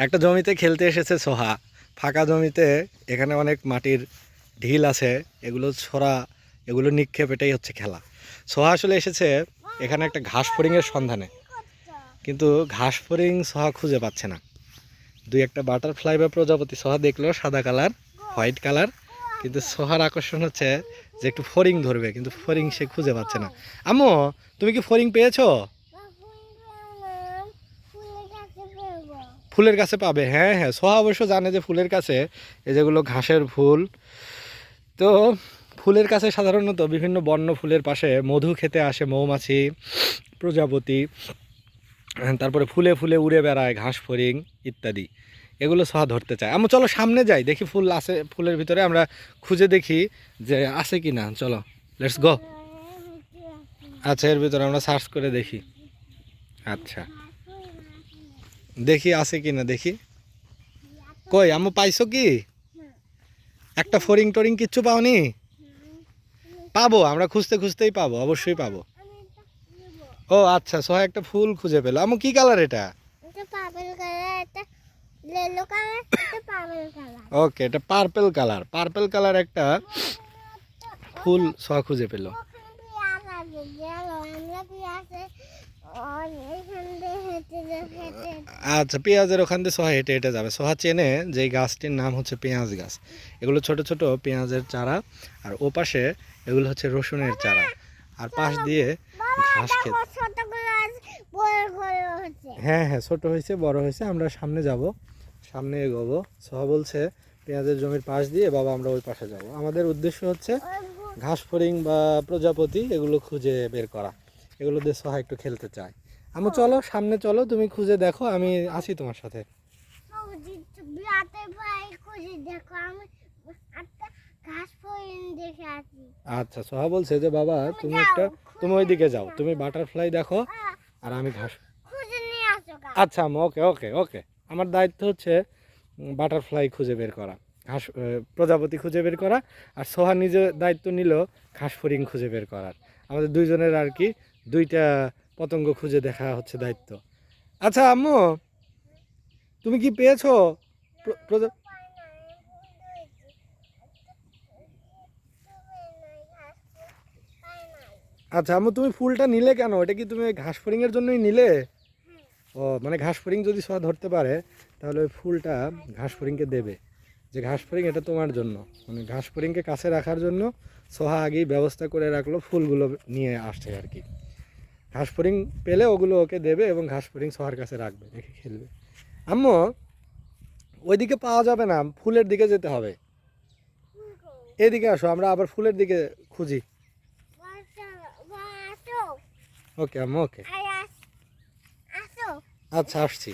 একটা জমিতে খেলতে এসেছে সোহা, ফাঁকা জমিতে। এখানে অনেক মাটির ঢিল আছে, এগুলো ছোড়া, এগুলো নিক্ষেপ, এটাই হচ্ছে খেলা। সোহা আসলে এসেছে এখানে একটা ঘাস ফড়িংয়ের সন্ধানে, কিন্তু ঘাস ফড়িং সোহা খুঁজে পাচ্ছে না। দুই একটা বাটারফ্লাই বা প্রজাপতি সোহা দেখলো, সাদা কালার, হোয়াইট কালার, কিন্তু সোহার আকর্ষণ হচ্ছে যে একটু ফড়িং ধরবে, কিন্তু ফড়িং সে খুঁজে পাচ্ছে না। আম্মু, তুমি কি ফড়িং পেয়েছো? ফুলের কাছে পাবে, হ্যাঁ হ্যাঁ, সোহা অবশ্য জানে যে ফুলের কাছে এই যেগুলো ঘাসের ফুল, তো ফুলের কাছে সাধারণত বিভিন্ন বন্য ফুলের পাশে মধু খেতে আসে মৌমাছি, প্রজাপতি, তারপরে ফুলে ফুলে উড়ে বেড়ায় ঘাস ফড়িং ইত্যাদি। এগুলো সোহা ধরতে চায়। আমরা চলো সামনে যাই, দেখি ফুল আছে, ফুলের ভিতরে আমরা খুঁজে দেখি যে আছে কি না। চলো, লেটস গো। আচ্ছা, এর ভিতরে আমরা সার্চ করে দেখি। আচ্ছা, দেখি আছে কি না, দেখি। কই আম্মু, পাইছো কি? একটা ফড়িং টরিং কিচ্ছু পাওনি? পাবো, আমরা খুঁজতে খুঁজতেই পাবো, অবশ্যই পাবো। ও আচ্ছা, সোহা একটা ফুল খুঁজে পেলো। আম্মু, কি কালার এটা? ওকে, এটা পার্পল কালার। পার্পল কালার একটা ফুল সোহা খুঁজে পেলো। আচ্ছা, পেঁয়াজের ওখান দিয়ে সোহা হেঁটে হেঁটে যাবে। সোহা চেনে যে এই গাছটির নাম হচ্ছে পেঁয়াজ গাছ। এগুলো ছোট ছোট পেঁয়াজের চারা, আর ও পাশে এগুলো হচ্ছে রসুনের চারা, আর পাশ দিয়ে ঘাস ক্ষেত। হ্যাঁ হ্যাঁ, ছোট হয়েছে, বড় হয়েছে। আমরা সামনে যাব, সামনে এগোবো। সোহা বলছে পেঁয়াজের জমির পাশ দিয়ে বাবা আমরা ওই পাশে যাব। আমাদের উদ্দেশ্য হচ্ছে ঘাস ফড়িং বা প্রজাপতি এগুলো খুঁজে বের করা। এগুলো দিয়ে সোহা একটু খেলতে চায়। আমরা চলো সামনে, চলো, তুমি খুঁজে দেখো, আমি আছি তোমার সাথে। আচ্ছা, সোহা বলছে যে বাবা তুমি ওইদিকে যাও, তুমি বাটারফ্লাই দেখো আর আমি ঘাস। আচ্ছা আম্মু, ওকে ওকে ওকে। আমার দায়িত্ব হচ্ছে বাটারফ্লাই খুঁজে বের করা, ঘাস প্রজাপতি খুঁজে বের করা, আর সোহা নিজে দায়িত্ব নিল ঘাস ফড়িং খুঁজে বের করার। আমাদের দুইজনের আর কি দুইটা পতঙ্গ খুঁজে দেখা হচ্ছে দায়িত্ব। আচ্ছা আম্মু, তুমি কি পেয়েছো? আচ্ছা আম্মু, তুমি ফুলটা নিলে কেন? এটা কি তুমি ঘাস ফড়িং এর জন্যই নিলে? ও মানে ঘাস ফড়িং যদি সোহা ধরতে পারে তাহলে ওই ফুলটা ঘাস ফড়িংকে দেবে, যে ঘাস ফড়িং এটা তোমার জন্য। মানে ঘাস ফড়িংকে কাছে রাখার জন্য সোহা আগেই ব্যবস্থা করে রাখলো, ফুলগুলো নিয়ে আসছে আর কি। ঘাস ফড়িং পেলে ওগুলো ওকে দেবে এবং ঘাস ফড়িং সোহার কাছে রাখবে, রেখে খেলবে। আম্মু, ওইদিকে পাওয়া যাবে না, ফুলের দিকে যেতে হবে। এদিকে আসো, আমরা আবার ফুলের দিকে খুঁজি। ওকে আম্মু, ওকে। আচ্ছা, আসছি।